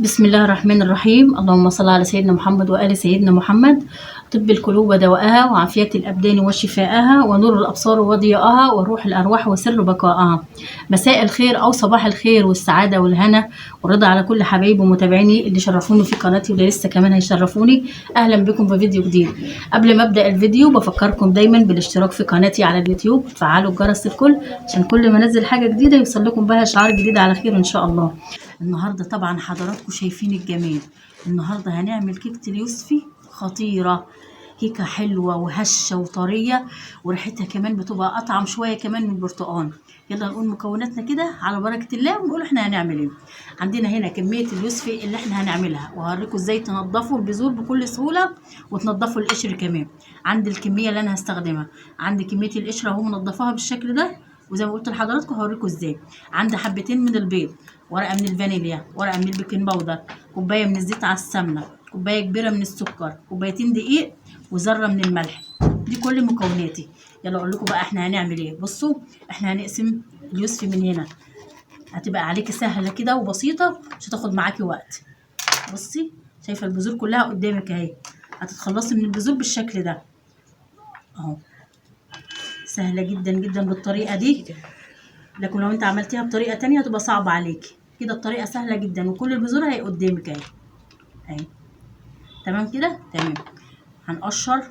بسم الله الرحمن الرحيم. اللهم صل على سيدنا محمد وآل سيدنا محمد. طب القلوب ودوائها، وعافية الأبدان وشفاءها، ونور الأبصار وضياءها، وروح الأرواح وسر بقائها. مساء الخير أو صباح الخير والسعادة والهنا والرضا على كل حبايبي ومتابعيني اللي شرفوني في قناتي واللي لسه كمان هيشرفوني. أهلا بكم في فيديو جديد. قبل ما أبدأ الفيديو بفكركم دايما بالاشتراك في قناتي على اليوتيوب وتفعلوا الجرس الكل عشان كل ما انزل حاجة جديدة يوصل لكم بها شعار جديد على خير إن شاء الله. النهارده طبعا حضراتكم شايفين الجمال. النهارده هنعمل كيكه اليوسفي خطيره، كيكه حلوه وهشه وطريه وريحتها كمان بتبقى اطعم شويه كمان من البرتقال. يلا نقول مكوناتنا كده على بركه الله ونقول احنا هنعمل ايه. عندنا هنا كميه اليوسفي اللي احنا هنعملها، وهوريكم ازاي تنضفوا البذور بكل سهوله وتنضفوا القشر كمان. عندي الكميه اللي انا هستخدمها، عندي كميه القشره اهو منضفاها بالشكل ده، وزي ما قلت لحضراتكم هوريكم ازاي. عندي حبتين من البيض، ورقه من الفانيليا، ورقه من البيكنج باودر، كوبايه من الزيت على السمنه، كوبايه كبيره من السكر، كوبايتين دقيق، وذره من الملح. دي كل مكوناتي. يلا اقول لكم بقى احنا هنعمل ايه. بصوا، احنا هنقسم اليوسفي من هنا، هتبقى عليكي سهله كده وبسيطه، مش هتاخد معاكي وقت. بصي، شايفه البذور كلها قدامك اهي، هتتخلصي من البذور بالشكل ده اهو. سهله جدا جدا بالطريقه دي، لكن لو انت عملتيها بطريقه تانية هتبقى صعبه عليكي. كده الطريقه سهله جدا وكل البذور اهي قدامك اهي اهي. تمام كده، تمام. هنقشر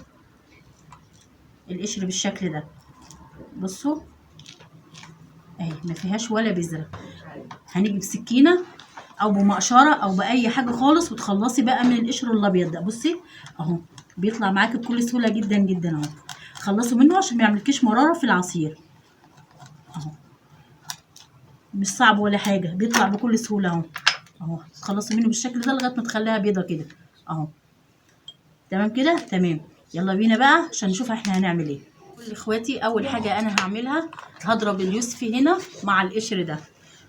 القشر بالشكل ده. بصوا اهي ما فيهاش ولا بذره. هنيجي بسكينه او بمقشره او باي حاجه خالص وتخلصي بقى من القشر الابيض ده. بصي اهو بيطلع معاكي بكل سهوله جدا جدا اهو. خلصوا منه عشان ما يعملكيش مراره في العصير اهو. مش صعب ولا حاجه، بيطلع بكل سهوله اهو اهو. تخلصي منه بالشكل ده لغايه ما تخليها بيضه كده اهو. تمام كده، تمام. يلا بينا بقى عشان نشوف احنا هنعمل ايه. كل اخواتي، اول حاجه انا هعملها هضرب اليوسفي هنا مع القشر ده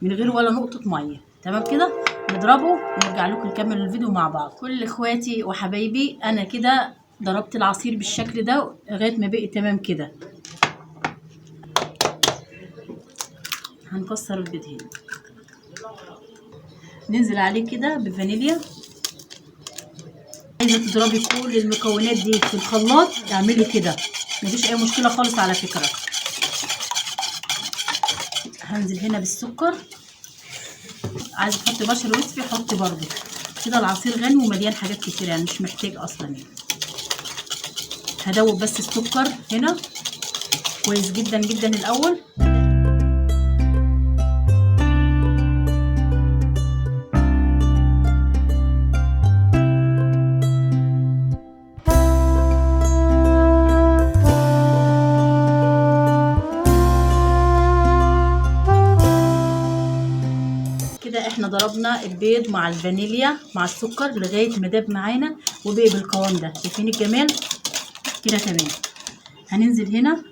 من غير ولا نقطه ميه. تمام كده، نضربه ونرجع لكم نكمل الفيديو مع بعض. كل اخواتي وحبايبي، انا كده ضربت العصير بالشكل ده لغايه ما بقي تمام كده. هنكسر البيض هنا، ننزل عليه كده بفانيليا. عايزه تضربي كل المكونات دي في الخلاط اعملي كده، مفيش اي مشكله خالص على فكره. هنزل هنا بالسكر، عايزه تحطي بشر يوسفي حطي برضه. كده العصير غني ومليان حاجات كتير، يعني مش محتاج اصلا يعني. هدوب بس السكر هنا كويس جدا جدا الاول. كده احنا ضربنا البيض مع الفانيليا مع السكر لغايه ما داب معانا وبقي بالقوام ده. شايفين الجمال كده؟ تمام. هننزل هنا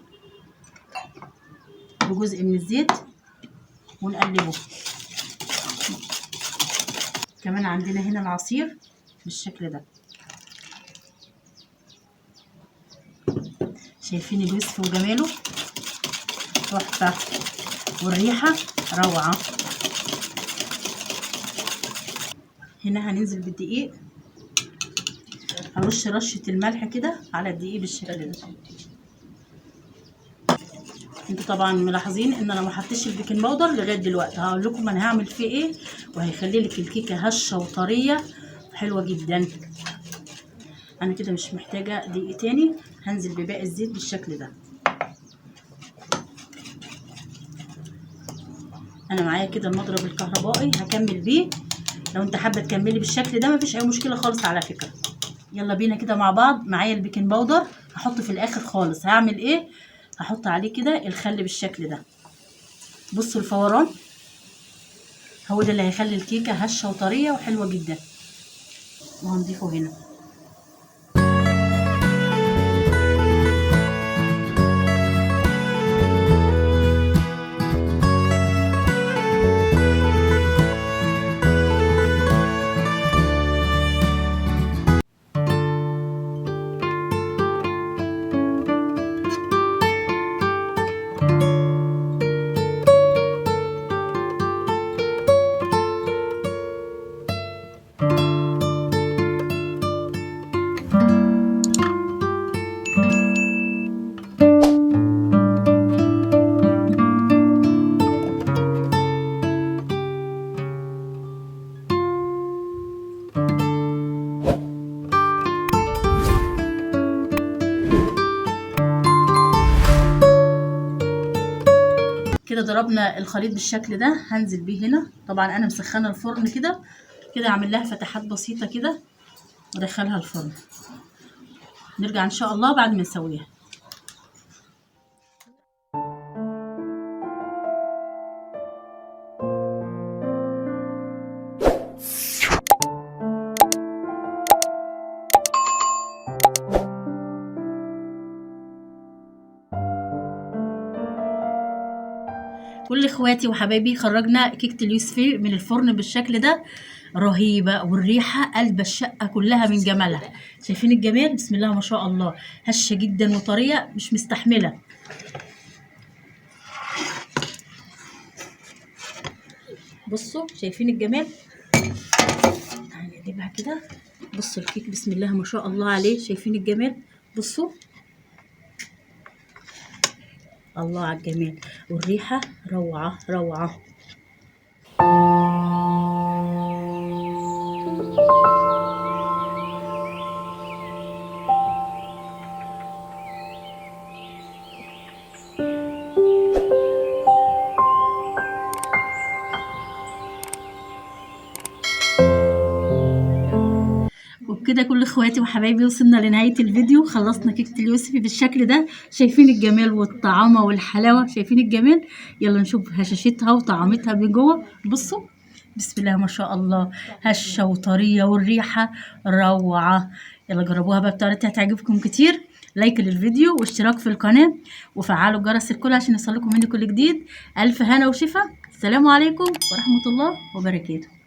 بجزء من الزيت ونقلبه. كمان عندنا هنا العصير بالشكل ده. شايفين اليوسف وجماله؟ تحفه، والريحه روعه. هنا هننزل بالدقيق، هرش رشه الملح كده على الدقيق بالشكل ده. انتوا طبعا ملاحظين ان انا ما حطيتش البيكنج باودر لغايه دلوقتي. هقول لكم انا هعمل فيه ايه وهيخلي لك الكيكه هشه وطريه حلوه جدا. انا كده مش محتاجه دقيق تاني. هنزل بباقي الزيت بالشكل ده. انا معايا كده المضرب الكهربائي هكمل بيه. لو انت حابه تكملي بالشكل ده مفيش اي مشكله خالص على فكره. يلا بينا كده مع بعض. معايا البيكنج باودر هحطه في الاخر خالص. هعمل ايه؟ هحط عليه كده الخل بالشكل ده. بصوا الفوران، هو ده اللي هيخلي الكيكه هشه وطريه وحلوه جدا. وهنضيفه هنا. ضربنا الخليط بالشكل ده هنزل بيه هنا. طبعا انا مسخنه الفرن كده اعمل لها فتحات بسيطه كده وادخلها الفرن. نرجع ان شاء الله بعد ما نسويها. كل اخواتي وحبايبي خرجنا كيكه اليوسفي من الفرن بالشكل ده، رهيبه والريحه قلب الشقه كلها من جمالها. شايفين الجمال؟ بسم الله ما شاء الله، هشه جدا وطريه مش مستحمله. بصوا شايفين الجمال؟ هنقلبها كده. بصوا الكيك بسم الله ما شاء الله عليه، شايفين الجمال؟ بصوا الله على الجمال، والريحه روعه روعه. وبكده كل اخواتي وحبايبي وصلنا لنهايه الفيديو. خلصنا كيكه اليوسفي بالشكل ده. شايفين الجمال والطعامه والحلاوه؟ شايفين الجمال؟ يلا نشوف هشاشتها وطعامتها من جوه. بصوا بسم الله ما شاء الله، هشه وطريه والريحه روعه. يلا جربوها بقى بطريقتها هتعجبكم كتير. لايك للفيديو واشتراك في القناه وفعلوا جرس الكل عشان يوصلكم مني كل جديد. الف هنا وشفا. السلام عليكم ورحمه الله وبركاته.